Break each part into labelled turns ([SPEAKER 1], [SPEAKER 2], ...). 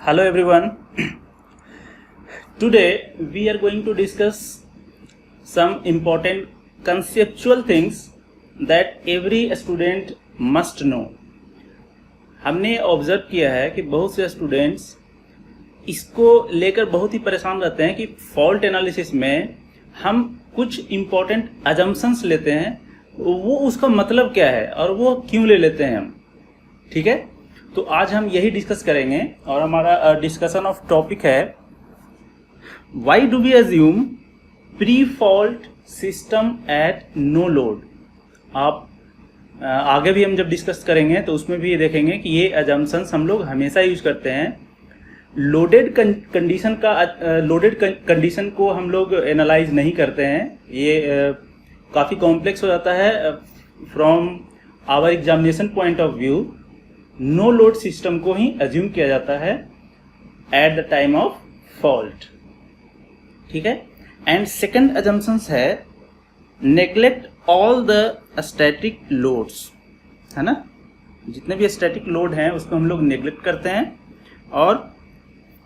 [SPEAKER 1] Hello everyone. Today we are going to discuss some important conceptual things that every student must know. हमने observe किया है कि बहुत से स्टूडेंट्स इसको लेकर बहुत ही परेशान रहते हैं कि फॉल्ट एनालिसिस में हम कुछ इम्पोर्टेंट अजम्पशंस लेते हैं, वो उसका मतलब क्या है और वो क्यों ले लेते हैं हम. ठीक है, तो आज हम यही डिस्कस करेंगे और हमारा डिस्कशन ऑफ टॉपिक है why do we assume pre fault system at no load. आप आगे भी हम जब डिस्कस करेंगे तो उसमें भी देखेंगे कि ये अजम्पशंस हम लोग हमेशा यूज करते हैं. लोडेड कंडीशन को हम लोग एनालाइज नहीं करते हैं. ये काफ़ी कॉम्प्लेक्स हो जाता है. From our examination point of view no load system को ही अज्यूम किया जाता है at the time of fault. ठीक है. एंड सेकंड अजम्पशंस है neglect all the static loads, है ना. जितने भी स्टैटिक लोड हैं उसको हम लोग नेग्लेक्ट करते हैं. और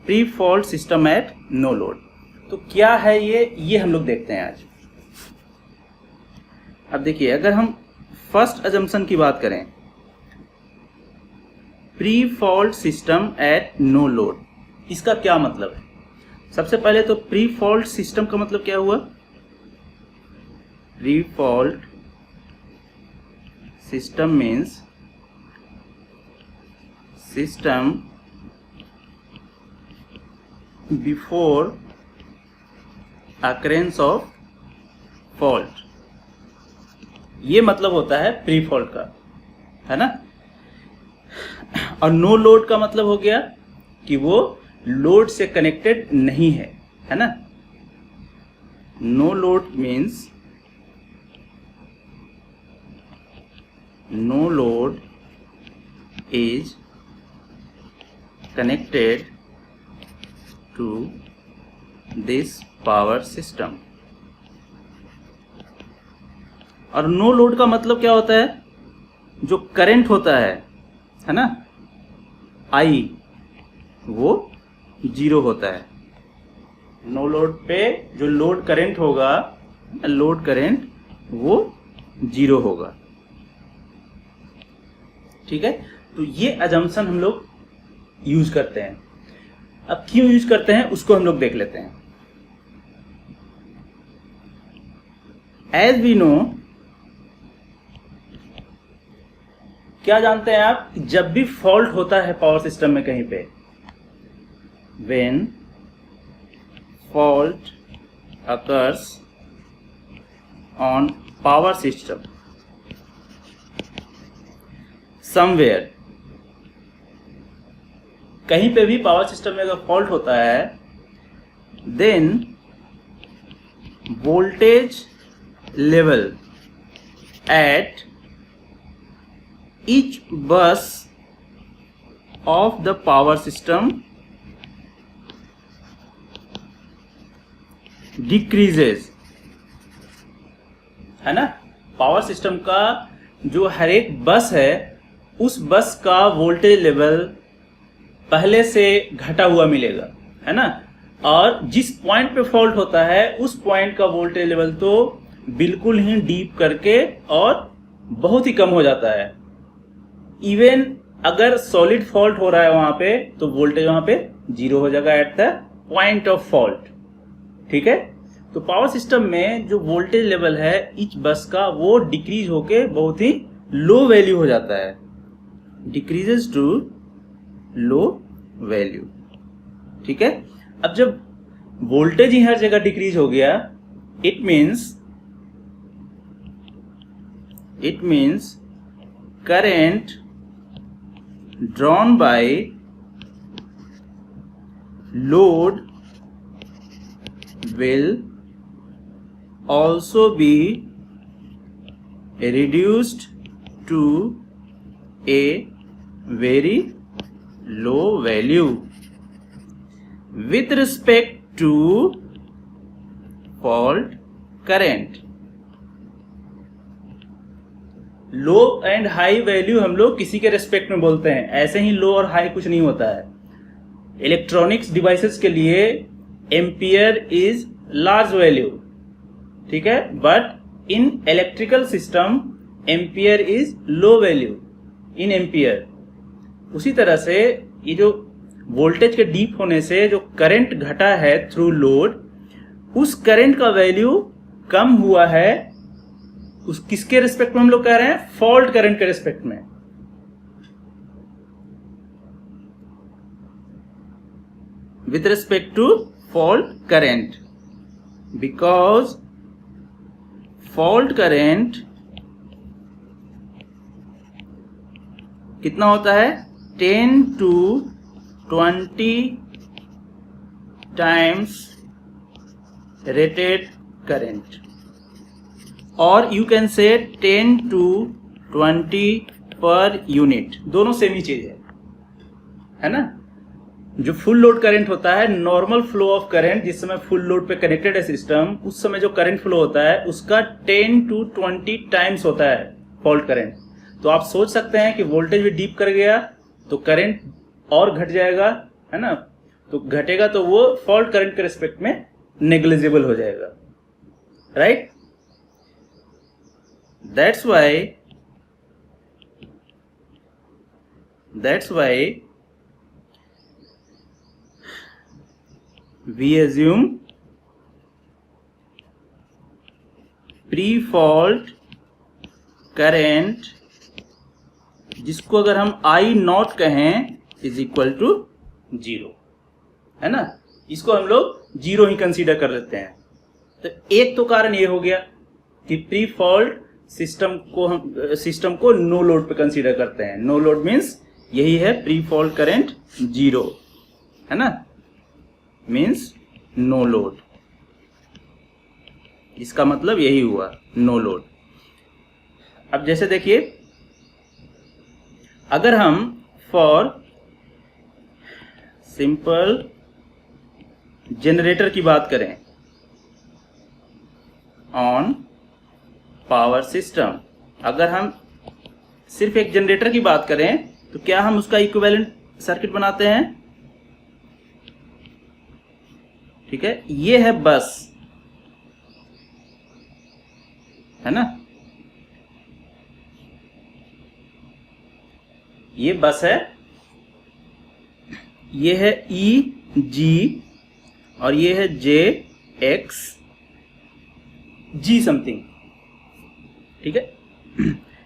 [SPEAKER 1] pre fault system at no load, तो क्या है ये हम लोग देखते हैं आज. अब देखिए, अगर हम फर्स्ट अजम्पशन की बात करें, pre fault system at no load, इसका क्या मतलब है. सबसे पहले तो प्री फॉल्ट सिस्टम का मतलब क्या हुआ. Pre fault system means system before occurrence of fault. ये मतलब होता है प्री फॉल्ट का, है ना. और नो लोड का मतलब हो गया कि वो लोड से कनेक्टेड नहीं है ना. No load means no load is connected to this power system. और नो लोड का मतलब क्या होता है, जो करंट होता है ना, आई, वो जीरो होता है. नो लोड पे जो लोड करंट होगा, लोड करंट वो जीरो होगा. ठीक है. तो ये अजम्पशन हम लोग यूज करते हैं. अब क्यों यूज करते हैं उसको हम लोग देख लेते हैं. एज वी नो, क्या जानते हैं आप, जब भी फॉल्ट होता है पावर सिस्टम में कहीं पे, when fault occurs on power system somewhere, कहीं पे भी पावर सिस्टम में अगर फॉल्ट होता है, then voltage level at each bus of the power system decreases, है ना. पावर सिस्टम का जो हर एक बस है, उस बस का वोल्टेज लेवल पहले से घटा हुआ मिलेगा, है ना. और जिस पॉइंट पे फॉल्ट होता है उस पॉइंट का वोल्टेज लेवल तो बिल्कुल ही डीप करके और बहुत ही कम हो जाता है. इवन अगर सॉलिड फॉल्ट हो रहा है वहां पे, तो वोल्टेज वहां पे जीरो हो जाएगा at the point of fault. ठीक है. तो पावर सिस्टम में जो वोल्टेज लेवल है ईच बस का, वो डिक्रीज होके बहुत ही लो वैल्यू हो जाता है. Decreases to low value. ठीक है. अब जब वोल्टेज ही हर जगह डिक्रीज हो गया, it means current drawn by load will also be reduced to a very low value with respect to fault current. Low and high value हम लोग किसी के रेस्पेक्ट में बोलते हैं. ऐसे ही लो और हाई कुछ नहीं होता है. इलेक्ट्रॉनिक्स डिवाइसेस के लिए एम्पियर इज लार्ज वैल्यू, ठीक है, but in electrical system ampere is low value in ampere. उसी तरह से ये जो वोल्टेज के डीप होने से जो करंट घटा है थ्रू लोड, उस करंट का वैल्यू कम हुआ है, उस किसके रिस्पेक्ट में हम लोग कह रहे हैं, फॉल्ट करंट के रिस्पेक्ट में। With respect to fault current, because fault current कितना होता है, 10 to 20 times rated current, और यू कैन से 10 to 20 पर यूनिट, दोनों सेम ही चीज है ना। जो फुल लोड करंट होता है, नॉर्मल फ्लो ऑफ करंट, जिस समय फुल लोड पे कनेक्टेड है सिस्टम, उस समय जो करंट फ्लो होता है उसका 10 to 20 टाइम्स होता है फॉल्ट करंट। तो आप सोच सकते हैं कि वोल्टेज भी डीप कर गया तो करंट और घट जाएगा, है ना, तो घटेगा तो वो फॉल्ट करंट के रिस्पेक्ट में नेग्लिजिबल हो जाएगा, right. That's why we assume pre-fault current, जिसको अगर हम I नॉट कहें, इज इक्वल टू 0, है ना, इसको हम लोग 0 ही कंसीडर कर लेते हैं। तो एक तो कारण ये हो गया कि प्री फॉल्ट सिस्टम को नो लोड पे कंसीडर करते हैं। नो लोड मीन्स यही है प्री फॉल्ट करंट 0, है ना, मीन्स नो लोड, इसका मतलब यही हुआ, नो लोड। अब जैसे देखिए, अगर हम फॉर सिंपल जनरेटर की बात करें ऑन पावर सिस्टम, अगर हम सिर्फ एक जनरेटर की बात करें तो क्या हम उसका इक्विवेलेंट सर्किट बनाते हैं, ठीक है। ये है बस, है ना, ये बस है, ये है ई जी और ये है जे एक्स जी समथिंग, ठीक है।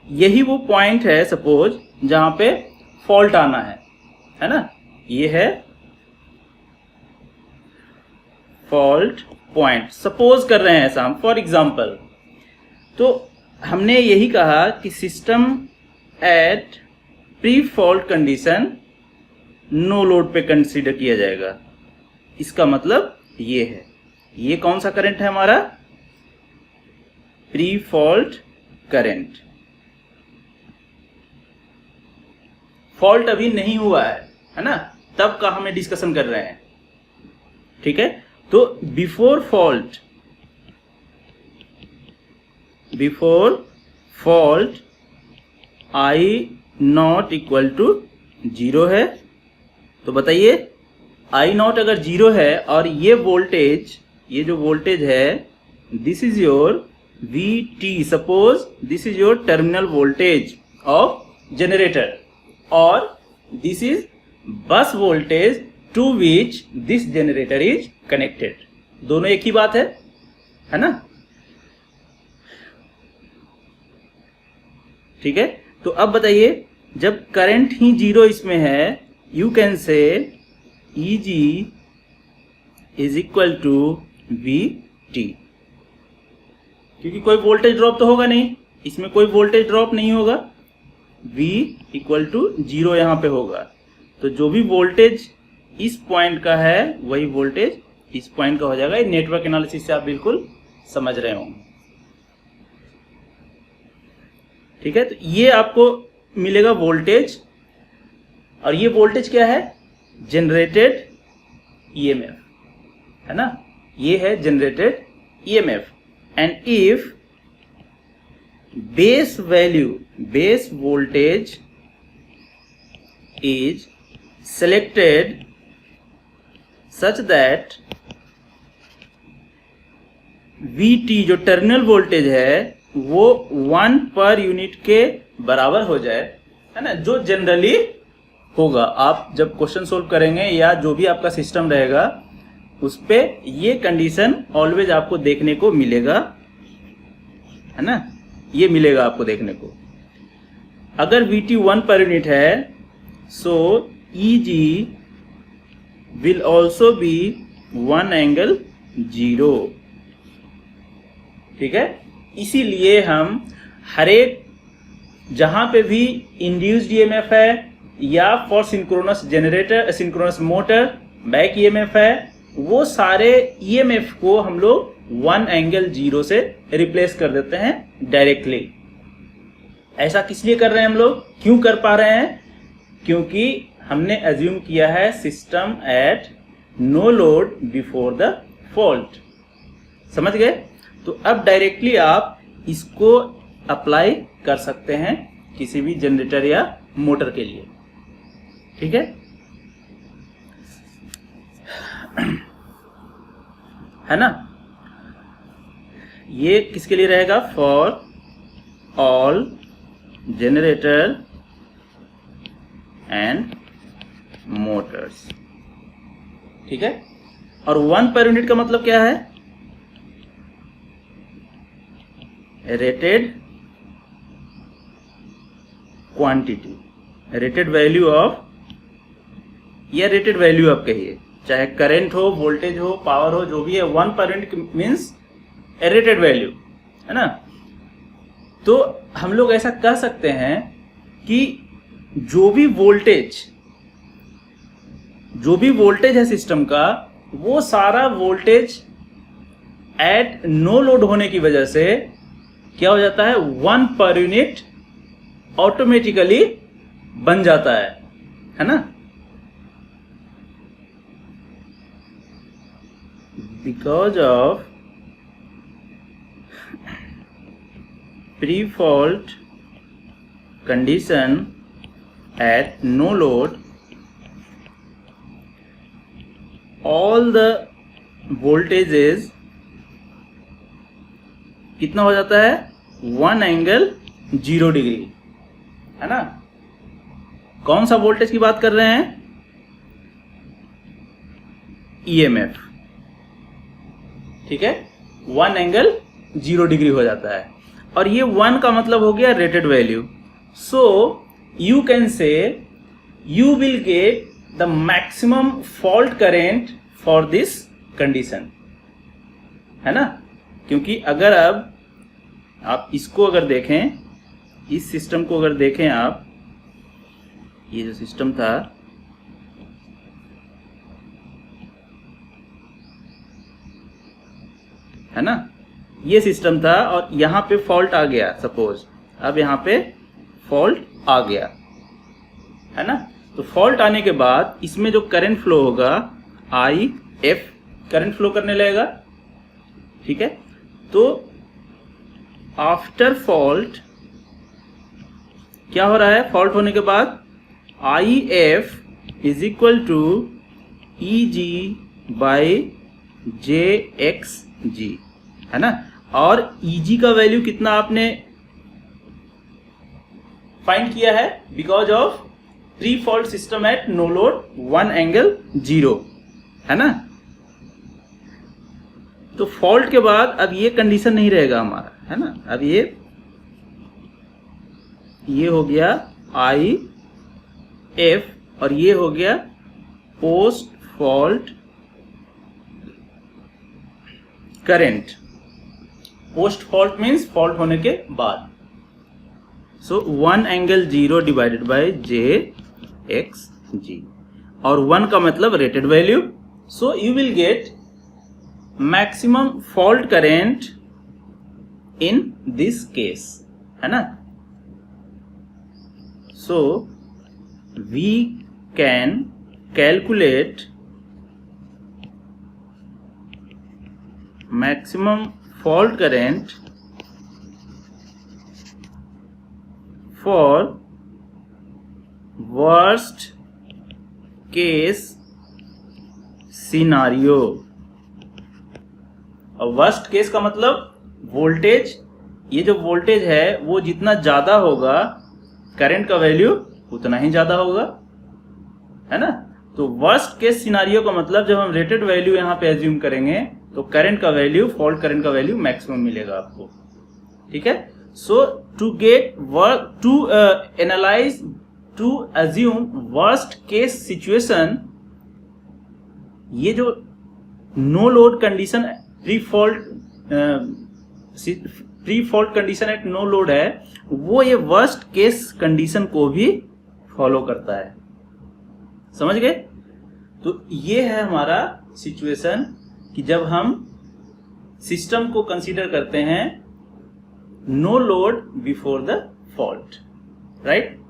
[SPEAKER 1] यही वो पॉइंट है सपोज जहां पे फॉल्ट आना है ना, ये है फॉल्ट पॉइंट, सपोज कर रहे हैं ऐसा हम फॉर एग्जांपल। तो हमने यही कहा कि system at pre fault condition no load पे कंसीडर किया जाएगा। इसका मतलब ये है, ये कौन सा करंट है हमारा, प्री फॉल्ट करंट। फॉल्ट अभी नहीं हुआ है ना, तब का हमें डिस्कशन कर रहे हैं, ठीक है। तो before fault I not equal to 0 है। तो बताइए, आई नॉट अगर 0 है और ये वोल्टेज, ये जो वोल्टेज है, this is your VT, suppose this is your terminal voltage of generator, और this is bus voltage to which this generator is connected. दोनों एक ही बात है ना, ठीक है। तो अब बताइए, जब करंट ही 0 इसमें है, you can say EG is equal to VT, क्योंकि कोई वोल्टेज ड्रॉप तो होगा नहीं, इसमें कोई वोल्टेज ड्रॉप नहीं होगा, V इक्वल टू 0 यहां पे होगा। तो जो भी वोल्टेज इस पॉइंट का है वही वोल्टेज इस पॉइंट का हो जाएगा। ये नेटवर्क एनालिसिस से आप बिल्कुल समझ रहे होंगे, ठीक है। तो ये आपको मिलेगा वोल्टेज, और ये वोल्टेज क्या है, जनरेटेड EMF, है ना, ये है generated EMF। And if base voltage is selected such that VT जो टर्मिनल वोल्टेज है वो 1 पर यूनिट के बराबर हो जाए, है ना, जो जनरली होगा। आप जब क्वेश्चन सोल्व करेंगे या जो भी आपका सिस्टम रहेगा उस पे ये कंडीशन ऑलवेज आपको देखने को मिलेगा, है ना, ये मिलेगा आपको देखने को। अगर VT 1 पर यूनिट है सो EG will also be 1 angle 0, ठीक है। इसीलिए हम हर एक जहां पे भी इंड्यूस्ड EMF है या for synchronous generator, synchronous motor back EMF है, वो सारे EMF को हम लोग 1 एंगल 0 से रिप्लेस कर देते हैं डायरेक्टली। ऐसा किस लिए कर रहे हैं हम लोग, क्यों कर पा रहे हैं? क्योंकि हमने अज्यूम किया है system at no load before the fault. समझ गए? तो अब डायरेक्टली आप इसको अप्लाई कर सकते हैं किसी भी जनरेटर या मोटर के लिए, ठीक है। है ना, ये किसके लिए रहेगा? For all generator and Motors, ठीक है। और 1 पर यूनिट का मतलब क्या है? Rated quantity, rated value of, या रेटेड वैल्यू आप कहिए, चाहे करंट हो, वोल्टेज हो, पावर हो, जो भी है, 1 per unit means rated value, है ना। तो हम लोग ऐसा कह सकते हैं कि जो भी वोल्टेज है सिस्टम का, वो सारा वोल्टेज एट नो लोड होने की वजह से क्या हो जाता है? 1 पर यूनिट ऑटोमेटिकली बन जाता है ना। Because of pre-fault condition at no load, all the voltages कितना हो जाता है? 1 एंगल 0 डिग्री, है ना। कौन सा वोल्टेज की बात कर रहे हैं? EMF, ठीक है। 1 एंगल 0 डिग्री हो जाता है, और ये 1 का मतलब हो गया rated value. So you can से you will get the maximum fault current for this condition, है ना। क्योंकि अगर अब आप इसको अगर देखें, इस सिस्टम को अगर देखें आप, ये जो सिस्टम था, है ना, ये सिस्टम था और यहां पे फॉल्ट आ गया, सपोज अब यहां पे फॉल्ट आ गया, है ना। तो फॉल्ट आने के बाद इसमें जो करंट फ्लो होगा, IF करंट फ्लो करने लगेगा, ठीक है। तो आफ्टर फॉल्ट क्या हो रहा है? फॉल्ट होने के बाद IF is equal to EG by JXG, है ना। और EG का वैल्यू कितना आपने फाइंड किया है? Because of pre fault system at no load 1 angle 0, है ना। तो फॉल्ट के बाद अब ये कंडीशन नहीं रहेगा हमारा, है ना। अब ये हो गया IF और ये हो गया post fault current. Post fault means fault होने के बाद। So 1 angle 0 divided by JXG, और 1 का मतलब rated value. So you will get maximum fault current in this case, है ना। So we can calculate maximum fault current for worst case scenario. और worst case का मतलब वोल्टेज, ये जो वोल्टेज है वो जितना ज़्यादा होगा करंट का वैल्यू उतना ही ज़्यादा होगा, है ना। तो वर्स्ट केस सिनारियो का मतलब जब हम रेटेड वैल्यू यहाँ पे एज्यूम करेंगे तो करंट का वैल्यू, फॉल्ट करंट का वैल्यू मैक्सिमम मिलेगा आपको, ठीक है। So to get work to analyse to assume worst case situation, ये जो no load condition pre fault condition at no load है, वो ये वर्स्ट केस कंडीशन को भी फॉलो करता है, समझ गए। तो ये है हमारा सिचुएशन कि जब हम सिस्टम को कंसीडर करते हैं no load before the fault, right.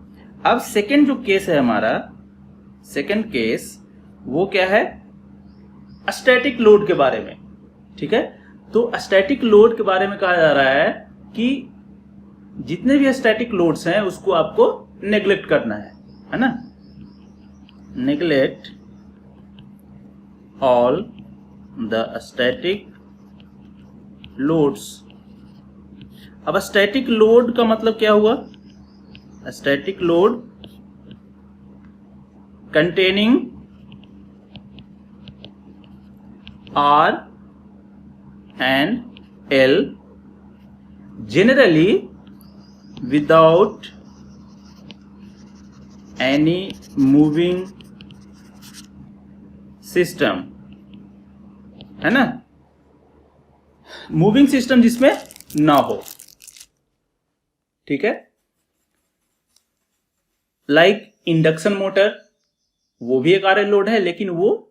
[SPEAKER 1] अब सेकेंड जो केस है हमारा, सेकेंड केस वो क्या है, स्टैटिक लोड के बारे में, ठीक है। तो स्टैटिक लोड के बारे में कहा जा रहा है कि जितने भी स्टैटिक लोड्स हैं उसको आपको नेग्लेक्ट करना है ना। Neglect all the static loads. अब स्टैटिक लोड का मतलब क्या हुआ, static load containing R and L generally without any moving system, है ना। मूविंग सिस्टम जिसमें ना हो, ठीक है। लाइक इंडक्शन मोटर, वो भी एक आरएल लोड है लेकिन वो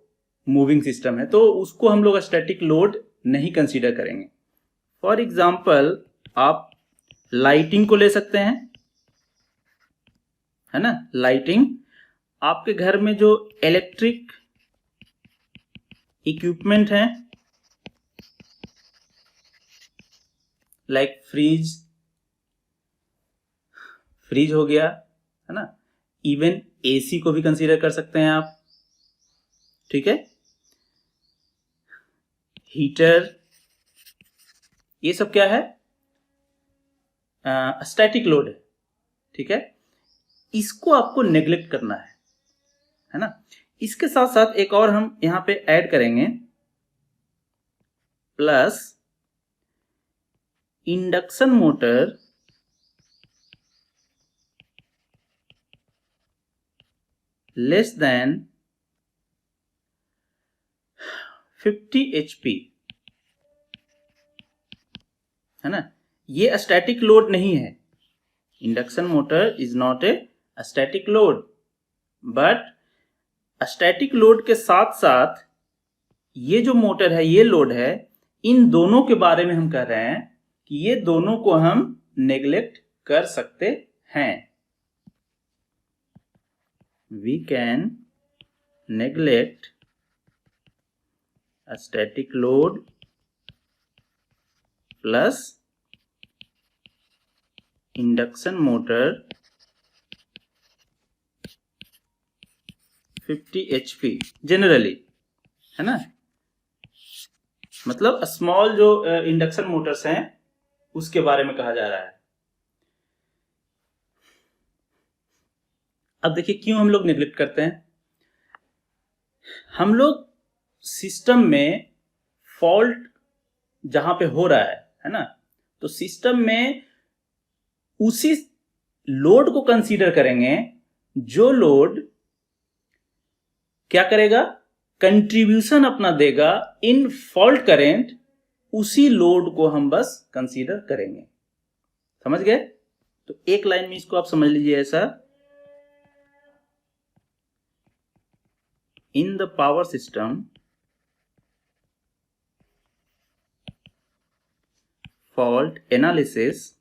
[SPEAKER 1] मूविंग सिस्टम है, तो उसको हम लोग स्टैटिक लोड नहीं कंसीडर करेंगे। फॉर एग्जाम्पल आप लाइटिंग को ले सकते हैं, है ना। लाइटिंग, आपके घर में जो इलेक्ट्रिक इक्विपमेंट हैं लाइक फ्रिज हो गया, है ना। इवन एसी को भी कंसीडर कर सकते हैं आप, ठीक है। हीटर, ये सब क्या है, स्टैटिक लोड है, ठीक है। इसको आपको नेग्लेक्ट करना है ना। इसके साथ साथ एक और हम यहां पे ऐड करेंगे, plus induction motor less than 50 HP, है ना। ये स्टैटिक लोड नहीं है, induction motor is not a static load, but static load के साथ साथ ये जो मोटर है, ये लोड है, इन दोनों के बारे में हम कह रहे हैं कि ये दोनों को हम नेग्लेक्ट कर सकते हैं। We can neglect a static load plus induction motor 50 HP generally, है ना। मतलब स्मॉल जो इंडक्शन मोटर्स हैं उसके बारे में कहा जा रहा है। अब देखिए क्यों हम लोग नेग्लेक्ट करते हैं। हम लोग सिस्टम में फॉल्ट जहां पे हो रहा है ना, तो सिस्टम में उसी लोड को कंसीडर करेंगे जो लोड क्या करेगा, कंट्रीब्यूशन अपना देगा इन फॉल्ट करेंट, उसी लोड को हम बस कंसीडर करेंगे, समझ गए। तो एक लाइन में इसको आप समझ लीजिए ऐसा, in the power system fault analysis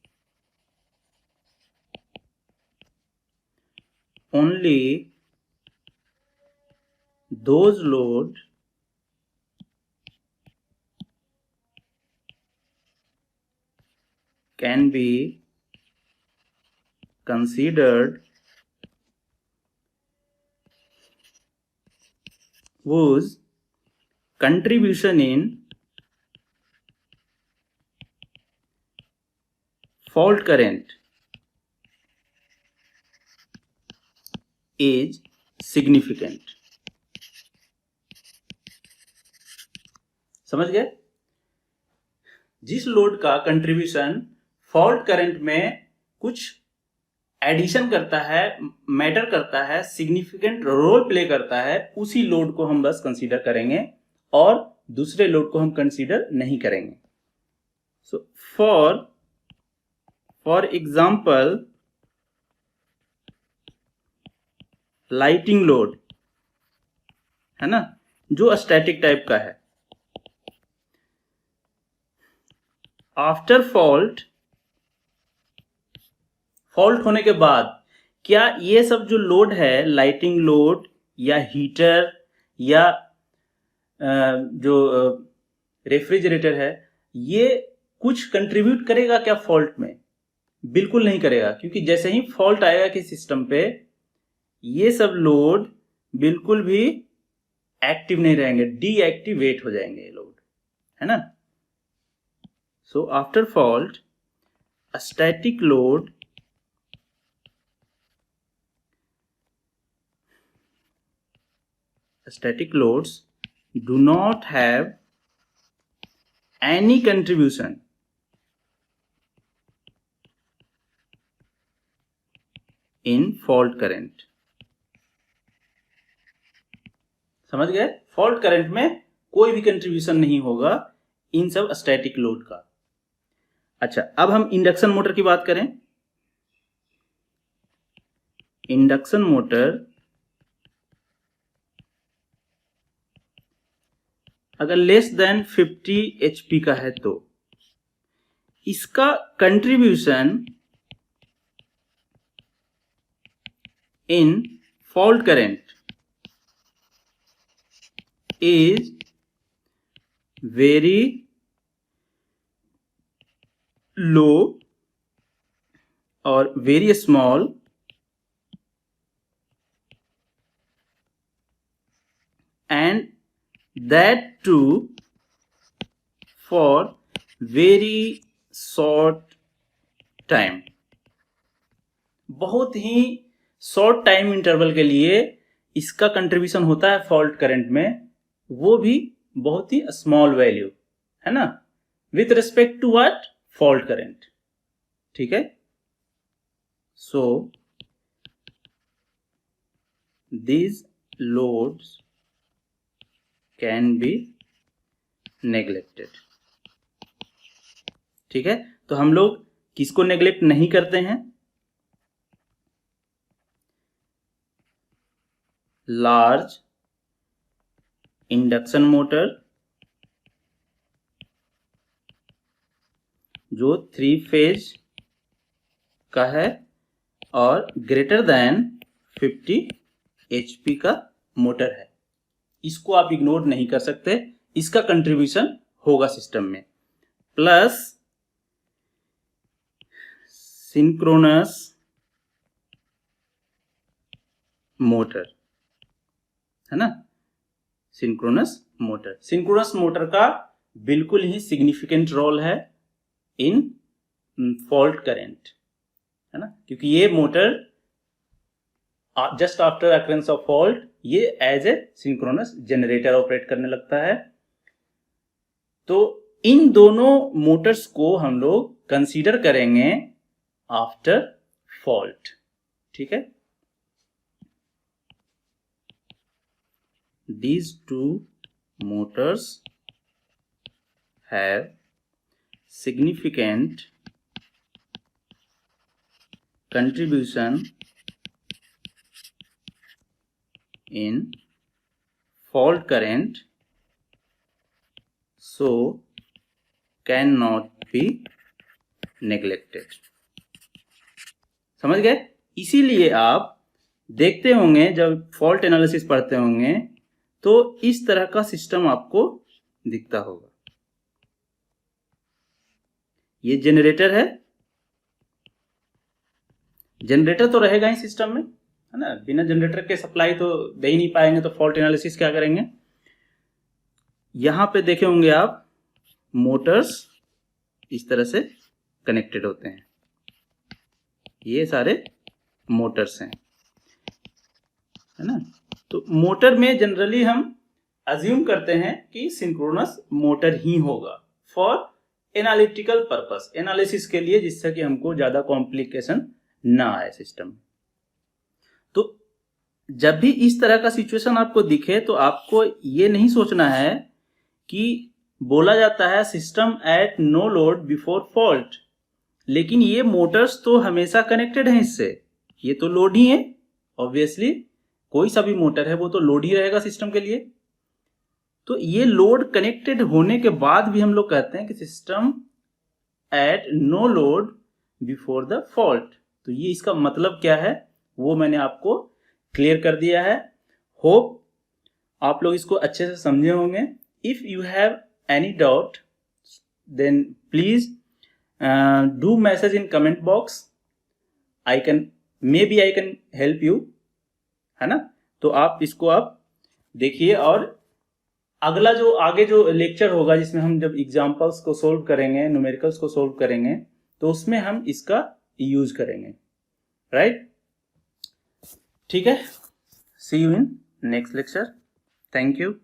[SPEAKER 1] only those load can be considered whose contribution in fault current is significant. समझ गए? जिस लोड का कंट्रीब्यूशन फॉल्ट करंट में कुछ एडिशन करता है, मैटर करता है, सिग्निफिकेंट रोल प्ले करता है, उसी लोड को हम बस कंसीडर करेंगे और दूसरे लोड को हम कंसीडर नहीं करेंगे. So for example lighting load है ना, जो स्टैटिक टाइप का है. आफ्टर फॉल्ट होने के बाद क्या ये सब जो लोड है, लाइटिंग लोड या हीटर या जो रेफ्रिजरेटर है, ये कुछ कंट्रीब्यूट करेगा क्या फॉल्ट में? बिल्कुल नहीं करेगा, क्योंकि जैसे ही फॉल्ट आएगा कि सिस्टम पे, ये सब लोड बिल्कुल भी एक्टिव नहीं रहेंगे, डीएक्टिवेट हो जाएंगे ये लोड, है ना. So after fault static load static loads do not have any contribution in fault current. समझ गए? फॉल्ट करंट में कोई भी कंट्रीब्यूशन नहीं होगा इन सब स्टैटिक लोड का. अच्छा, अब हम इंडक्शन मोटर की बात करें. इंडक्शन मोटर अगर लेस देन 50 HP का है तो इसका contribution in fault current is very low और very small and that too for very short time. बहुत ही शॉर्ट टाइम इंटरवल के लिए इसका कंट्रीब्यूशन होता है फॉल्ट करंट में, वो भी बहुत ही स्मॉल वैल्यू, है ना, with respect to what? Fault current. ठीक है. सो these loads can be neglected. ठीक है. तो हम लोग किसको नेग्लेक्ट नहीं करते हैं? लार्ज इंडक्शन मोटर जो 3 फेज का है और ग्रेटर देन 50 HP का मोटर है, इसको आप इग्नोर नहीं कर सकते. इसका कंट्रीब्यूशन होगा सिस्टम में. प्लस सिंक्रोनस मोटर, है ना, सिंक्रोनस मोटर का बिल्कुल ही सिग्निफिकेंट रोल है इन फॉल्ट करंट, है ना, क्योंकि ये motor just after occurrence of fault ये as a synchronous generator operate करने लगता है. तो इन दोनों मोटर्स को हम लोग कंसीडर करेंगे आफ्टर फॉल्ट. ठीक है. These two motors have significant contribution in fault current, so cannot be neglected. समझ गए? इसीलिए आप देखते होंगे जब फॉल्ट एनालिसिस पढ़ते होंगे तो इस तरह का सिस्टम आपको दिखता होगा. ये जनरेटर है, जनरेटर तो रहेगा ही सिस्टम में, है ना, बिना जनरेटर के सप्लाई तो दे ही नहीं पाएंगे, तो फॉल्ट एनालिसिस क्या करेंगे? यहां पे देखे होंगे आप मोटर्स इस तरह से कनेक्टेड होते हैं, ये सारे मोटर्स हैं, है ना। तो मोटर में जनरली हम अज्यूम करते हैं कि सिंक्रोनस मोटर ही होगा फॉर एनालिटिकल पर्पस, एनालिसिस के लिए, जिससे कि हमको ज्यादा कॉम्प्लिकेशन ना आए सिस्टम। तो जब भी इस तरह का सिचुएशन आपको दिखे तो आपको ये नहीं सोचना है कि बोला जाता है system at no load before fault, लेकिन ये मोटर्स तो हमेशा कनेक्टेड हैं इससे, ये तो लोड ही है, ऑब्वियसली कोई सा भी मोटर है वो तो लोड ही रहेगा सिस्टम के लिए। तो ये लोड कनेक्टेड होने के बाद भी हम लोग कहते हैं कि system at no load before the fault. तो ये इसका मतलब क्या है वो मैंने आपको क्लियर कर दिया है। होप आप लोग इसको अच्छे से समझे होंगे। If you have any doubt then please do message in comment box, I can help you, है ना। तो आप इसको आप देखिए, और अगला जो आगे जो लेक्चर होगा जिसमें हम जब एग्जांपल्स को सोल्व करेंगे, न्यूमेरिकल्स को सोल्व करेंगे, तो उसमें हम इसका यूज करेंगे, राइट। ठीक है, see you in next lecture, thank you.